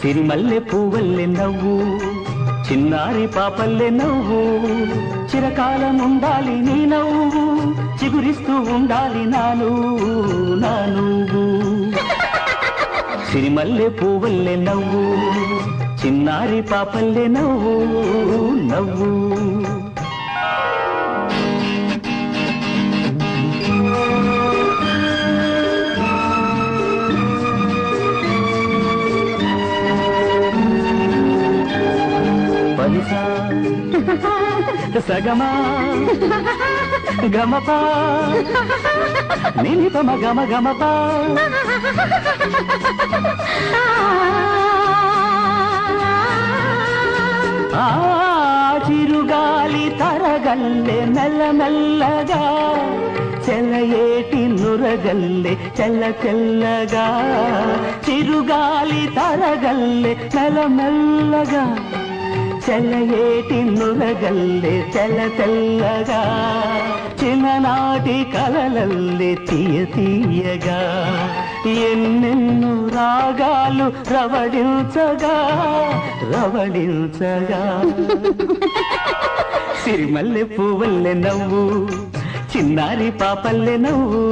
సిరిమల్లె పువ్వల్లె నవ్వు, చిన్నారి పాపల్లె నవ్వు, చిరకాలం ఉండాలి నీ నవ్వు, చిగురిస్తూ ఉండాలి నా నువ్వు. సిరిమల్లె పువ్వల్లె నవ్వు, చిన్నారి పాపల్లె నవ్వు నవ్వు. పనిసా సగమా గమపా నిలిపమ గమ గమపా ఆ చిరుగాలి తరగల్లె మెల్లమెల్లగా, చెలయేటి నురగల్లె చల్ల చల్లగా, చిరుగాలి తరగల్లె మెల్లమెల్లగా, చెలయేటి నురగల్లె చల్ల చల్లగా, చిన్ననాటి కలలల్లె తీయ తీయగా, ఎన్నెన్నో రాగాలు రవడించగా రవడించగా. సిరిమల్లె పువ్వల్లె నవ్వు, చిన్నారి పాపల్లె నవ్వు.